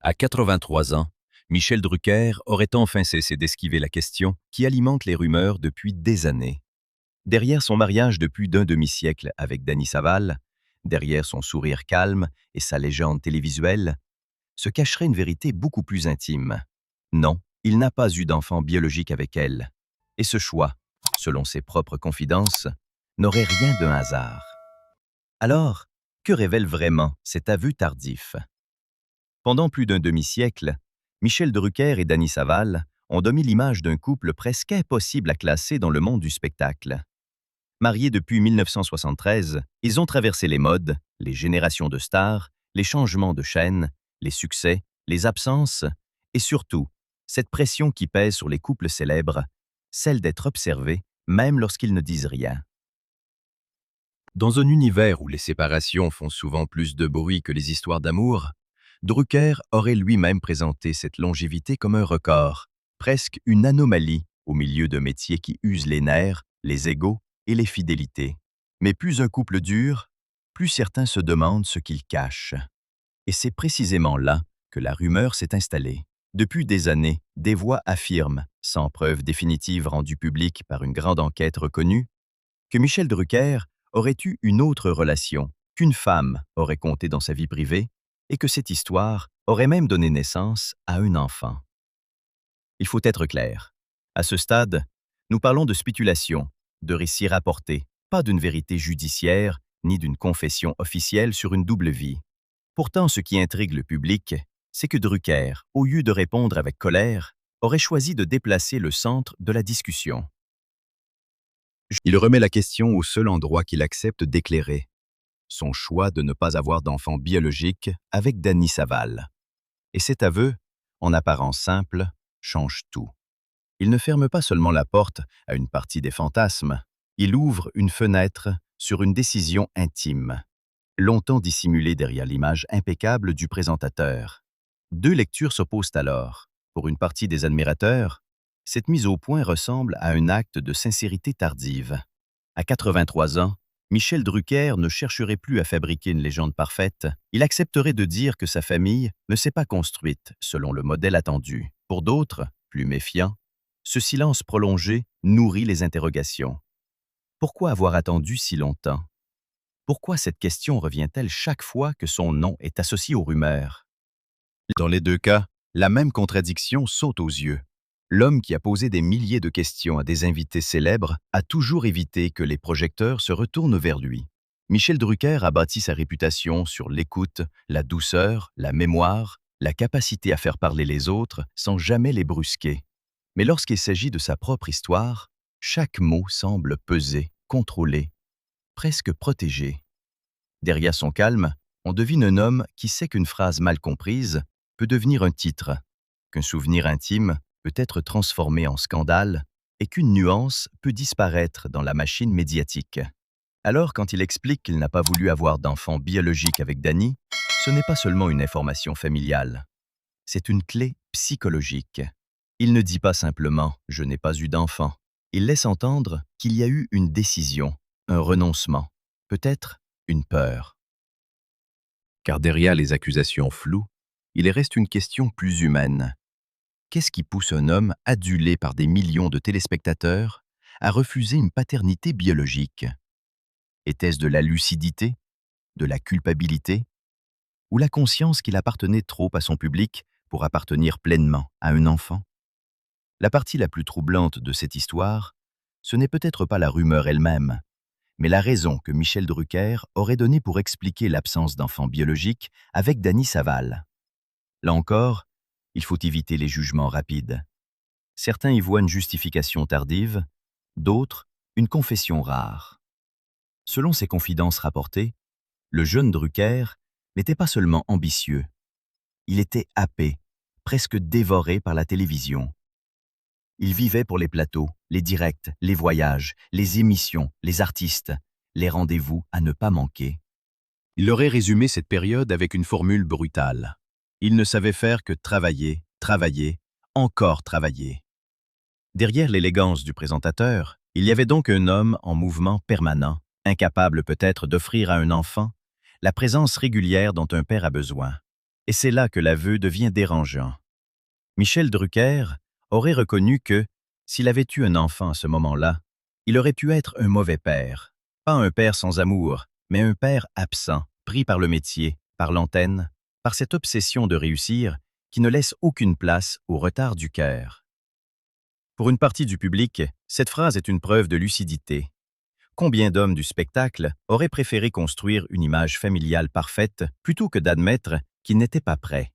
À 83 ans, Michel Drucker aurait enfin cessé d'esquiver la question qui alimente les rumeurs depuis des années. Derrière son mariage de plus d'un demi-siècle avec Dany Saval, derrière son sourire calme et sa légende télévisuelle, se cacherait une vérité beaucoup plus intime. Non, il n'a pas eu d'enfant biologique avec elle. Et ce choix, selon ses propres confidences, n'aurait rien d'un hasard. Alors, que révèle vraiment cet aveu tardif? Pendant plus d'un demi-siècle, Michel Drucker et Dany Saval ont donné l'image d'un couple presque impossible à classer dans le monde du spectacle. Mariés depuis 1973, ils ont traversé les modes, les générations de stars, les changements de chaîne, les succès, les absences et surtout, cette pression qui pèse sur les couples célèbres, celle d'être observés même lorsqu'ils ne disent rien. Dans un univers où les séparations font souvent plus de bruit que les histoires d'amour, Drucker aurait lui-même présenté cette longévité comme un record, presque une anomalie au milieu d'un métier qui use les nerfs, les égos et les fidélités. Mais plus un couple dure, plus certains se demandent ce qu'il cache. Et c'est précisément là que la rumeur s'est installée. Depuis des années, des voix affirment, sans preuve définitive rendue publique par une grande enquête reconnue, que Michel Drucker aurait eu une autre relation, qu'une femme aurait compté dans sa vie privée, et que cette histoire aurait même donné naissance à un enfant. Il faut être clair. À ce stade, nous parlons de spéculation, de récits rapportés, pas d'une vérité judiciaire ni d'une confession officielle sur une double vie. Pourtant, ce qui intrigue le public, c'est que Drucker, au lieu de répondre avec colère, aurait choisi de déplacer le centre de la discussion. Il remet la question au seul endroit qu'il accepte d'éclairer, son choix de ne pas avoir d'enfant biologique avec Dany Saval. Et cet aveu, en apparence simple, change tout. Il ne ferme pas seulement la porte à une partie des fantasmes, il ouvre une fenêtre sur une décision intime, longtemps dissimulée derrière l'image impeccable du présentateur. Deux lectures s'opposent alors. Pour une partie des admirateurs, cette mise au point ressemble à un acte de sincérité tardive. À 83 ans, Michel Drucker ne chercherait plus à fabriquer une légende parfaite, il accepterait de dire que sa famille ne s'est pas construite selon le modèle attendu. Pour d'autres, plus méfiants, ce silence prolongé nourrit les interrogations. Pourquoi avoir attendu si longtemps? Pourquoi cette question revient-elle chaque fois que son nom est associé aux rumeurs? Dans les deux cas, la même contradiction saute aux yeux. L'homme qui a posé des milliers de questions à des invités célèbres a toujours évité que les projecteurs se retournent vers lui. Michel Drucker a bâti sa réputation sur l'écoute, la douceur, la mémoire, la capacité à faire parler les autres sans jamais les brusquer. Mais lorsqu'il s'agit de sa propre histoire, chaque mot semble peser, contrôlé, presque protégé. Derrière son calme, on devine un homme qui sait qu'une phrase mal comprise peut devenir un titre, qu'un souvenir intime peut être transformé en scandale et qu'une nuance peut disparaître dans la machine médiatique. Alors, quand il explique qu'il n'a pas voulu avoir d'enfant biologique avec Dany, ce n'est pas seulement une information familiale, c'est une clé psychologique. Il ne dit pas simplement « je n'ai pas eu d'enfant », il laisse entendre qu'il y a eu une décision, un renoncement, peut-être une peur. Car derrière les accusations floues, il reste une question plus humaine. Qu'est-ce qui pousse un homme adulé par des millions de téléspectateurs à refuser une paternité biologique? Était-ce de la lucidité, de la culpabilité, ou la conscience qu'il appartenait trop à son public pour appartenir pleinement à un enfant? La partie la plus troublante de cette histoire, ce n'est peut-être pas la rumeur elle-même, mais la raison que Michel Drucker aurait donnée pour expliquer l'absence d'enfant biologique avec Dany Saval. Là encore, il faut éviter les jugements rapides. Certains y voient une justification tardive, d'autres, une confession rare. Selon ses confidences rapportées, le jeune Drucker n'était pas seulement ambitieux, il était happé, presque dévoré par la télévision. Il vivait pour les plateaux, les directs, les voyages, les émissions, les artistes, les rendez-vous à ne pas manquer. Il aurait résumé cette période avec une formule brutale. Il ne savait faire que travailler, travailler, encore travailler. Derrière l'élégance du présentateur, il y avait donc un homme en mouvement permanent, incapable peut-être d'offrir à un enfant la présence régulière dont un père a besoin. Et c'est là que l'aveu devient dérangeant. Michel Drucker aurait reconnu que, s'il avait eu un enfant à ce moment-là, il aurait pu être un mauvais père. Pas un père sans amour, mais un père absent, pris par le métier, par l'antenne, par cette obsession de réussir qui ne laisse aucune place au retard du cœur. Pour une partie du public, cette phrase est une preuve de lucidité. Combien d'hommes du spectacle auraient préféré construire une image familiale parfaite plutôt que d'admettre qu'ils n'étaient pas prêts?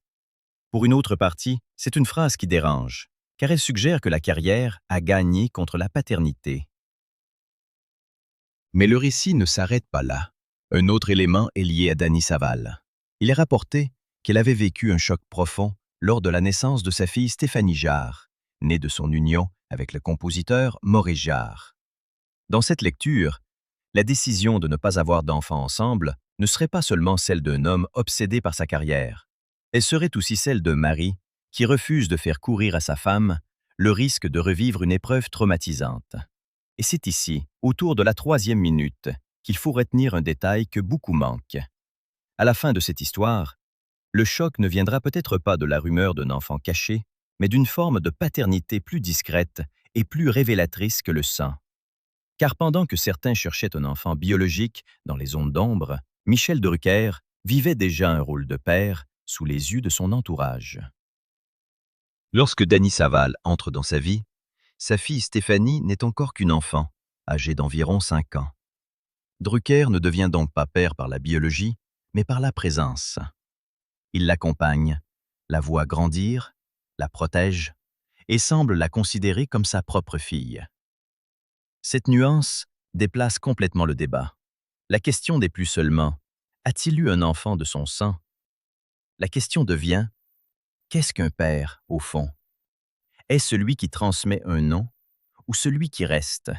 Pour une autre partie, c'est une phrase qui dérange, car elle suggère que la carrière a gagné contre la paternité. Mais le récit ne s'arrête pas là. Un autre élément est lié à Dany Saval. Il est rapporté qu'elle avait vécu un choc profond lors de la naissance de sa fille Stéphanie Jarre, née de son union avec le compositeur Maurice Jarre. Dans cette lecture, la décision de ne pas avoir d'enfants ensemble ne serait pas seulement celle d'un homme obsédé par sa carrière. Elle serait aussi celle d'un mari qui refuse de faire courir à sa femme le risque de revivre une épreuve traumatisante. Et c'est ici, autour de la 3e minute, qu'il faut retenir un détail que beaucoup manquent. À la fin de cette histoire, le choc ne viendra peut-être pas de la rumeur d'un enfant caché, mais d'une forme de paternité plus discrète et plus révélatrice que le sang. Car pendant que certains cherchaient un enfant biologique dans les zones d'ombre, Michel Drucker vivait déjà un rôle de père sous les yeux de son entourage. Lorsque Dany Saval entre dans sa vie, sa fille Stéphanie n'est encore qu'une enfant, âgée d'environ 5 ans. Drucker ne devient donc pas père par la biologie, mais par la présence. Il l'accompagne, la voit grandir, la protège et semble la considérer comme sa propre fille. Cette nuance déplace complètement le débat. La question n'est plus seulement « a-t-il eu un enfant de son sang ?» La question devient « qu'est-ce qu'un père, au fond? Est-ce celui qui transmet un nom ou celui qui reste?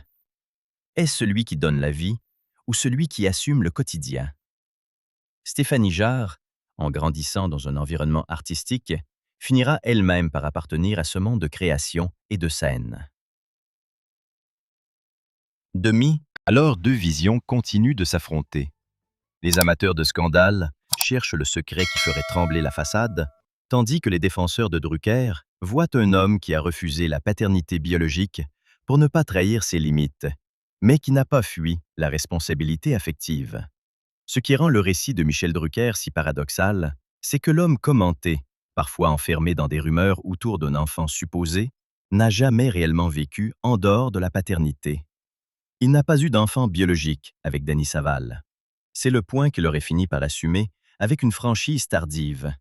Est-ce celui qui donne la vie ou celui qui assume le quotidien? » Stéphanie Jarre, en grandissant dans un environnement artistique, finira elle-même par appartenir à ce monde de création et de scène. Alors 2 visions continuent de s'affronter. Les amateurs de scandale cherchent le secret qui ferait trembler la façade, tandis que les défenseurs de Drucker voient un homme qui a refusé la paternité biologique pour ne pas trahir ses limites, mais qui n'a pas fui la responsabilité affective. Ce qui rend le récit de Michel Drucker si paradoxal, c'est que l'homme commenté, parfois enfermé dans des rumeurs autour d'un enfant supposé, n'a jamais réellement vécu en dehors de la paternité. Il n'a pas eu d'enfant biologique avec Dany Saval. C'est le point qu'il aurait fini par assumer avec une franchise tardive.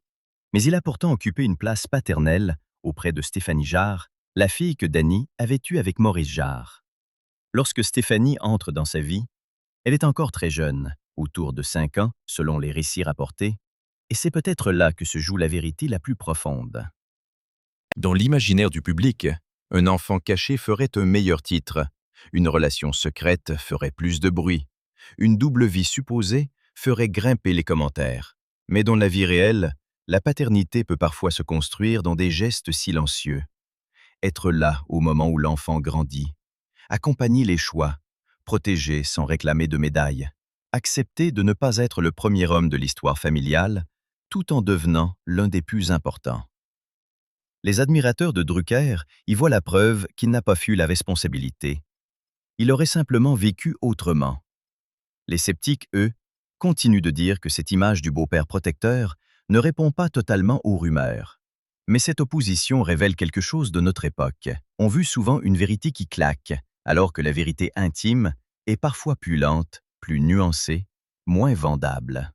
Mais il a pourtant occupé une place paternelle auprès de Stéphanie Jarre, la fille que Dany avait eue avec Maurice Jarre. Lorsque Stéphanie entre dans sa vie, elle est encore très jeune, autour de 5 ans, selon les récits rapportés, et c'est peut-être là que se joue la vérité la plus profonde. Dans l'imaginaire du public, un enfant caché ferait un meilleur titre, une relation secrète ferait plus de bruit, une double vie supposée ferait grimper les commentaires. Mais dans la vie réelle, la paternité peut parfois se construire dans des gestes silencieux. Être là au moment où l'enfant grandit, accompagner les choix, protéger sans réclamer de médaille, accepter de ne pas être le premier homme de l'histoire familiale, tout en devenant l'un des plus importants. Les admirateurs de Drucker y voient la preuve qu'il n'a pas fui la responsabilité. Il aurait simplement vécu autrement. Les sceptiques, eux, continuent de dire que cette image du beau-père protecteur ne répond pas totalement aux rumeurs. Mais cette opposition révèle quelque chose de notre époque. On veut souvent une vérité qui claque, alors que la vérité intime est parfois plus lente, plus nuancée, moins vendable.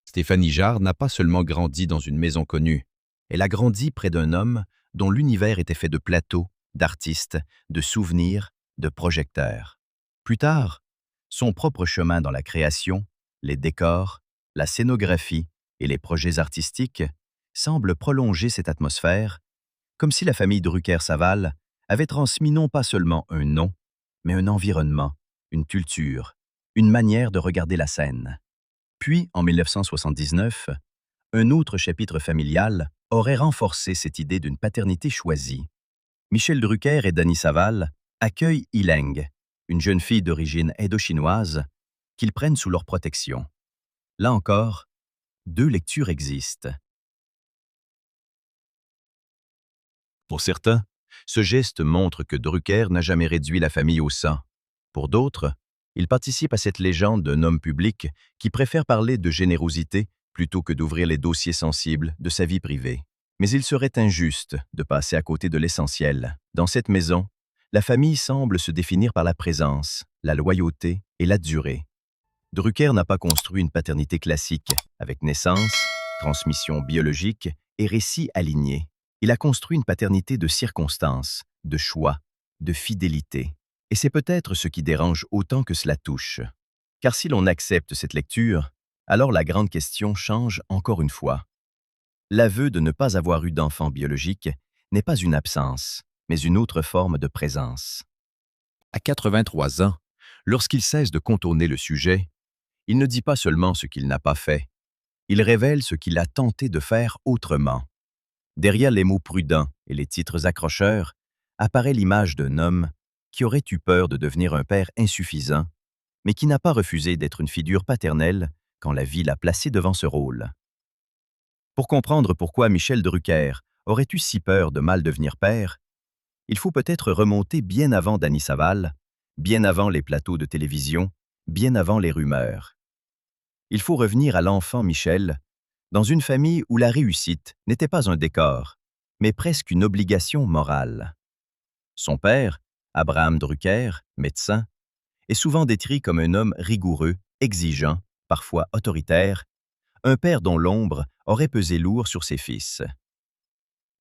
Stéphanie Jarre n'a pas seulement grandi dans une maison connue. Elle a grandi près d'un homme dont l'univers était fait de plateaux, d'artistes, de souvenirs, de projecteurs. Plus tard, son propre chemin dans la création, les décors, la scénographie et les projets artistiques semblent prolonger cette atmosphère, comme si la famille Drucker-Saval avait transmis non pas seulement un nom, mais un environnement, une culture, une manière de regarder la scène. Puis, en 1979, un autre chapitre familial aurait renforcé cette idée d'une paternité choisie. Michel Drucker et Dany Saval accueillent Ileng, une jeune fille d'origine indo-chinoise, qu'ils prennent sous leur protection. Là encore, deux lectures existent. Pour certains, ce geste montre que Drucker n'a jamais réduit la famille au sang. Pour d'autres, il participe à cette légende d'un homme public qui préfère parler de générosité plutôt que d'ouvrir les dossiers sensibles de sa vie privée. Mais il serait injuste de passer à côté de l'essentiel. Dans cette maison, la famille semble se définir par la présence, la loyauté et la durée. Drucker n'a pas construit une paternité classique, avec naissance, transmission biologique et récits alignés. Il a construit une paternité de circonstances, de choix, de fidélité. Et c'est peut-être ce qui dérange autant que cela touche. Car si l'on accepte cette lecture, alors la grande question change encore une fois. L'aveu de ne pas avoir eu d'enfant biologique n'est pas une absence, mais une autre forme de présence. À 83 ans, lorsqu'il cesse de contourner le sujet, il ne dit pas seulement ce qu'il n'a pas fait, il révèle ce qu'il a tenté de faire autrement. Derrière les mots prudents et les titres accrocheurs, apparaît l'image d'un homme qui aurait eu peur de devenir un père insuffisant, mais qui n'a pas refusé d'être une figure paternelle quand la vie l'a placé devant ce rôle. Pour comprendre pourquoi Michel Drucker aurait eu si peur de mal devenir père, il faut peut-être remonter bien avant Dany Saval, bien avant les plateaux de télévision, bien avant les rumeurs. Il faut revenir à l'enfant Michel, dans une famille où la réussite n'était pas un décor, mais presque une obligation morale. Son père, Abraham Drucker, médecin, est souvent décrit comme un homme rigoureux, exigeant, parfois autoritaire, un père dont l'ombre aurait pesé lourd sur ses fils.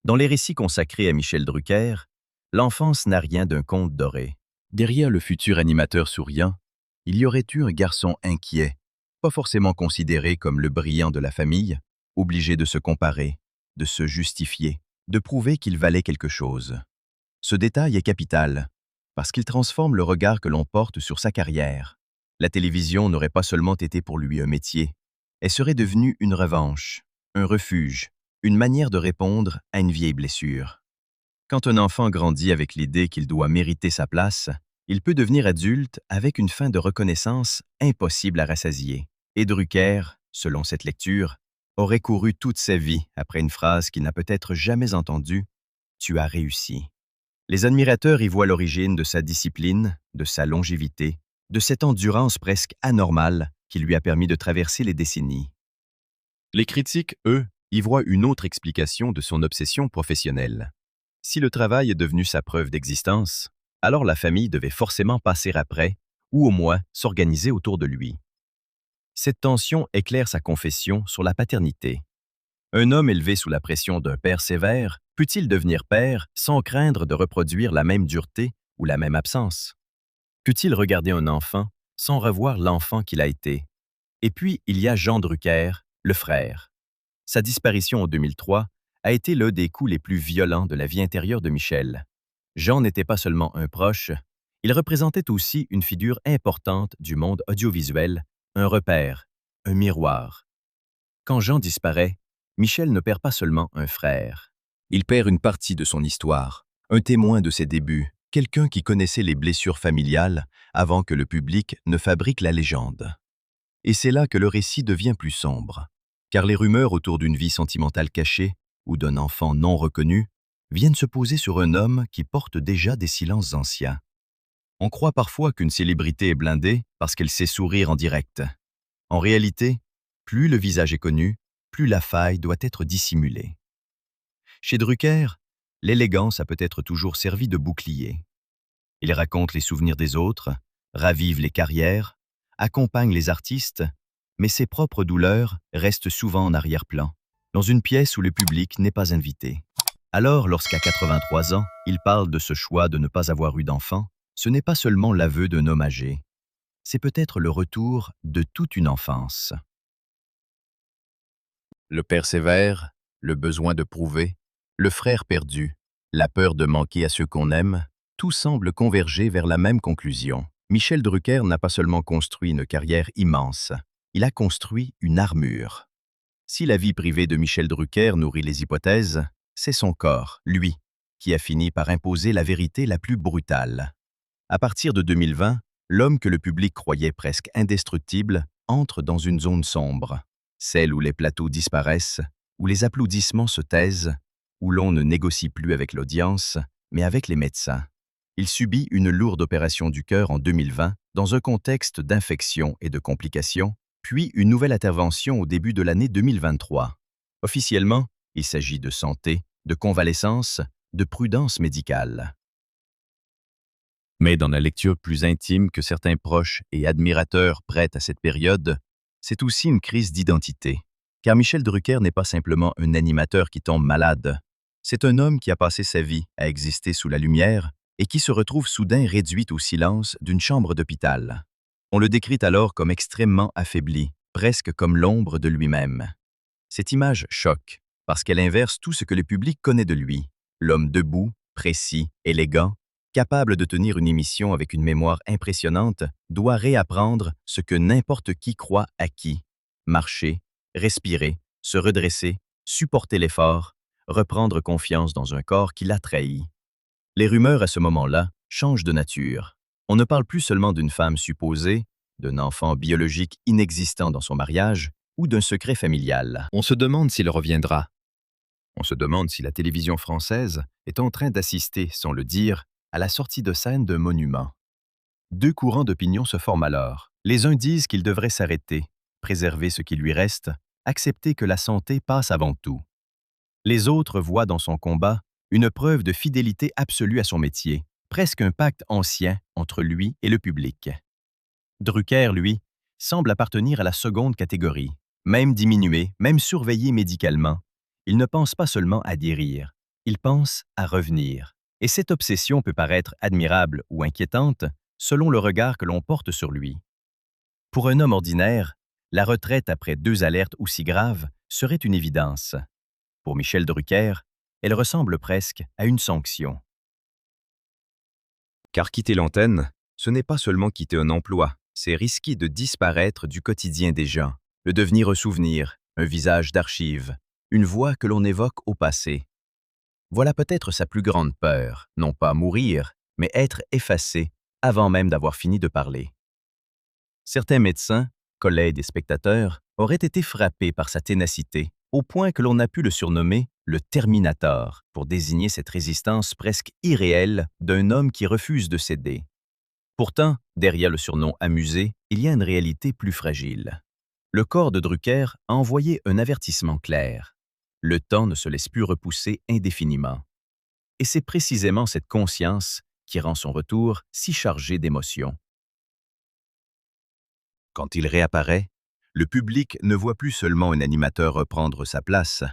Dans les récits consacrés à Michel Drucker, l'enfance n'a rien d'un conte doré. Derrière le futur animateur souriant, il y aurait eu un garçon inquiet, pas forcément considéré comme le brillant de la famille, obligé de se comparer, de se justifier, de prouver qu'il valait quelque chose. Ce détail est capital, parce qu'il transforme le regard que l'on porte sur sa carrière. La télévision n'aurait pas seulement été pour lui un métier, elle serait devenue une revanche, un refuge, une manière de répondre à une vieille blessure. Quand un enfant grandit avec l'idée qu'il doit mériter sa place, il peut devenir adulte avec une faim de reconnaissance impossible à rassasier. Et Drucker, selon cette lecture, aurait couru toute sa vie après une phrase qu'il n'a peut-être jamais entendue « Tu as réussi ». Les admirateurs y voient l'origine de sa discipline, de sa longévité, de cette endurance presque anormale qui lui a permis de traverser les décennies. Les critiques, eux, y voient une autre explication de son obsession professionnelle. Si le travail est devenu sa preuve d'existence, alors la famille devait forcément passer après, ou au moins s'organiser autour de lui. Cette tension éclaire sa confession sur la paternité. Un homme élevé sous la pression d'un père sévère peut-il devenir père sans craindre de reproduire la même dureté ou la même absence? Peut-il regarder un enfant sans revoir l'enfant qu'il a été? Et puis, il y a Jean Drucker, le frère. Sa disparition en 2003 a été l'un des coups les plus violents de la vie intérieure de Michel. Jean n'était pas seulement un proche, il représentait aussi une figure importante du monde audiovisuel, un repère, un miroir. Quand Jean disparaît, Michel ne perd pas seulement un frère. Il perd une partie de son histoire, un témoin de ses débuts, quelqu'un qui connaissait les blessures familiales avant que le public ne fabrique la légende. Et c'est là que le récit devient plus sombre, car les rumeurs autour d'une vie sentimentale cachée ou d'un enfant non reconnu viennent se poser sur un homme qui porte déjà des silences anciens. On croit parfois qu'une célébrité est blindée parce qu'elle sait sourire en direct. En réalité, plus le visage est connu, plus la faille doit être dissimulée. Chez Drucker, l'élégance a peut-être toujours servi de bouclier. Il raconte les souvenirs des autres, ravive les carrières, accompagne les artistes, mais ses propres douleurs restent souvent en arrière-plan, dans une pièce où le public n'est pas invité. Alors, lorsqu'à 83 ans, il parle de ce choix de ne pas avoir eu d'enfant, ce n'est pas seulement l'aveu d'un homme âgé, c'est peut-être le retour de toute une enfance. Le père sévère, le besoin de prouver, le frère perdu, la peur de manquer à ceux qu'on aime, tout semble converger vers la même conclusion. Michel Drucker n'a pas seulement construit une carrière immense, il a construit une armure. Si la vie privée de Michel Drucker nourrit les hypothèses, c'est son corps, lui, qui a fini par imposer la vérité la plus brutale. À partir de 2020, l'homme que le public croyait presque indestructible entre dans une zone sombre. celle où les plateaux disparaissent, où les applaudissements se taisent, où l'on ne négocie plus avec l'audience, mais avec les médecins. Il subit une lourde opération du cœur en 2020 dans un contexte d'infection et de complications, puis une nouvelle intervention au début de l'année 2023. Officiellement, il s'agit de santé, de convalescence, de prudence médicale. Mais dans la lecture plus intime que certains proches et admirateurs prêtent à cette période, c'est aussi une crise d'identité. Car Michel Drucker n'est pas simplement un animateur qui tombe malade. C'est un homme qui a passé sa vie à exister sous la lumière et qui se retrouve soudain réduit au silence d'une chambre d'hôpital. On le décrit alors comme extrêmement affaibli, presque comme l'ombre de lui-même. Cette image choque, parce qu'elle inverse tout ce que le public connaît de lui. L'homme debout, précis, élégant, capable de tenir une émission avec une mémoire impressionnante, doit réapprendre ce que n'importe qui croit acquis. Marcher, respirer, se redresser, supporter l'effort, reprendre confiance dans un corps qui l'a trahi. Les rumeurs à ce moment-là changent de nature. On ne parle plus seulement d'une femme supposée, d'un enfant biologique inexistant dans son mariage ou d'un secret familial. On se demande s'il reviendra. On se demande si la télévision française est en train d'assister, sans le dire, à la sortie de scène d'un monument. Deux courants d'opinion se forment alors. Les uns disent qu'il devrait s'arrêter, préserver ce qui lui reste, accepter que la santé passe avant tout. Les autres voient dans son combat une preuve de fidélité absolue à son métier, presque un pacte ancien entre lui et le public. Drucker, lui, semble appartenir à la seconde catégorie. Même diminué, même surveillé médicalement, il ne pense pas seulement à guérir, il pense à revenir. Et cette obsession peut paraître admirable ou inquiétante selon le regard que l'on porte sur lui. Pour un homme ordinaire, la retraite après 2 alertes aussi graves serait une évidence. Pour Michel Drucker, elle ressemble presque à une sanction. Car quitter l'antenne, ce n'est pas seulement quitter un emploi, c'est risquer de disparaître du quotidien des gens, le devenir un souvenir, un visage d'archive, une voix que l'on évoque au passé. Voilà peut-être sa plus grande peur, non pas mourir, mais être effacé avant même d'avoir fini de parler. Certains médecins, collègues et spectateurs, auraient été frappés par sa ténacité, au point que l'on a pu le surnommer le Terminator, pour désigner cette résistance presque irréelle d'un homme qui refuse de céder. Pourtant, derrière le surnom amusé, il y a une réalité plus fragile. Le corps de Drucker a envoyé un avertissement clair. Le temps ne se laisse plus repousser indéfiniment. Et c'est précisément cette conscience qui rend son retour si chargé d'émotions. Quand il réapparaît, le public ne voit plus seulement un animateur reprendre sa place.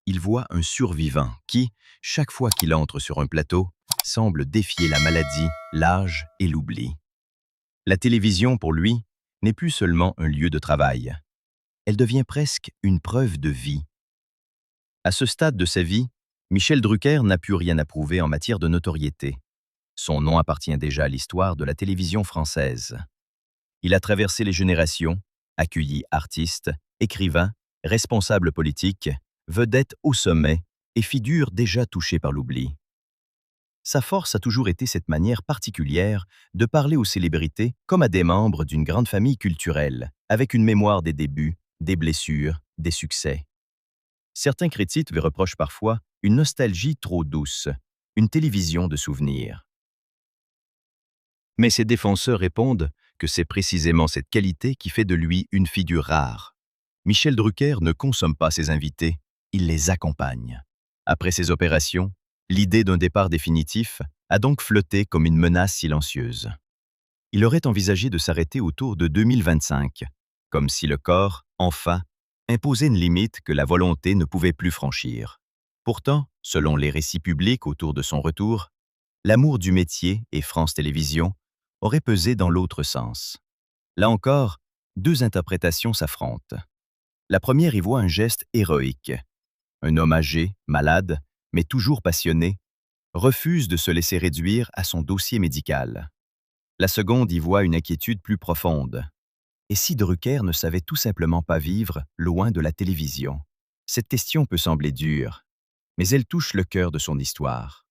Il voit un survivant qui, chaque fois qu'il entre sur un plateau, semble défier la maladie, l'âge et l'oubli. La télévision, pour lui, n'est plus seulement un lieu de travail. Elle devient presque une preuve de vie. À ce stade de sa vie, Michel Drucker n'a plus rien à prouver en matière de notoriété. Son nom appartient déjà à l'histoire de la télévision française. Il a traversé les générations, accueilli artistes, écrivains, responsables politiques, vedettes au sommet et figures déjà touchées par l'oubli. Sa force a toujours été cette manière particulière de parler aux célébrités comme à des membres d'une grande famille culturelle, avec une mémoire des débuts, des blessures, des succès. Certains critiques lui reprochent parfois une nostalgie trop douce, une télévision de souvenirs. Mais ses défenseurs répondent que c'est précisément cette qualité qui fait de lui une figure rare. Michel Drucker ne consomme pas ses invités, il les accompagne. Après ses opérations, l'idée d'un départ définitif a donc flotté comme une menace silencieuse. Il aurait envisagé de s'arrêter autour de 2025, comme si le corps, enfin, imposait une limite que la volonté ne pouvait plus franchir. Pourtant, selon les récits publics autour de son retour, l'amour du métier et France Télévisions aurait pesé dans l'autre sens. Là encore, 2 interprétations s'affrontent. La première y voit un geste héroïque. Un homme âgé, malade, mais toujours passionné, refuse de se laisser réduire à son dossier médical. La seconde y voit une inquiétude plus profonde. Et si Drucker ne savait tout simplement pas vivre loin de la télévision? Cette question peut sembler dure, mais elle touche le cœur de son histoire.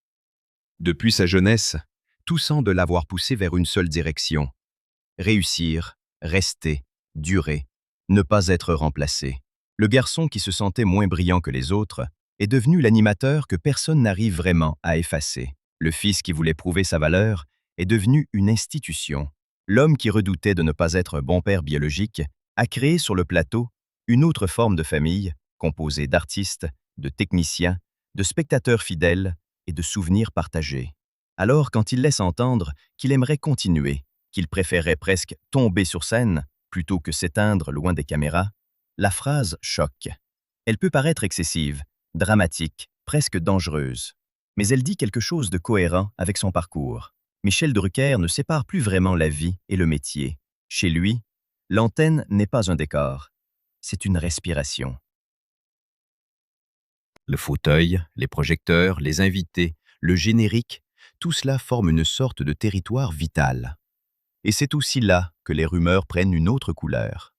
Depuis sa jeunesse, tout semble l'avoir poussé vers une seule direction: réussir, rester, durer, ne pas être remplacé. Le garçon qui se sentait moins brillant que les autres est devenu l'animateur que personne n'arrive vraiment à effacer. Le fils qui voulait prouver sa valeur est devenu une institution. L'homme qui redoutait de ne pas être un bon père biologique a créé sur le plateau une autre forme de famille composée d'artistes, de techniciens, de spectateurs fidèles et de souvenirs partagés. Alors, quand il laisse entendre qu'il aimerait continuer, qu'il préférait presque tomber sur scène plutôt que s'éteindre loin des caméras, la phrase choque. Elle peut paraître excessive, dramatique, presque dangereuse. Mais elle dit quelque chose de cohérent avec son parcours. Michel Drucker ne sépare plus vraiment la vie et le métier. Chez lui, l'antenne n'est pas un décor, c'est une respiration. Le fauteuil, les projecteurs, les invités, le générique, tout cela forme une sorte de territoire vital. Et c'est aussi là que les rumeurs prennent une autre couleur.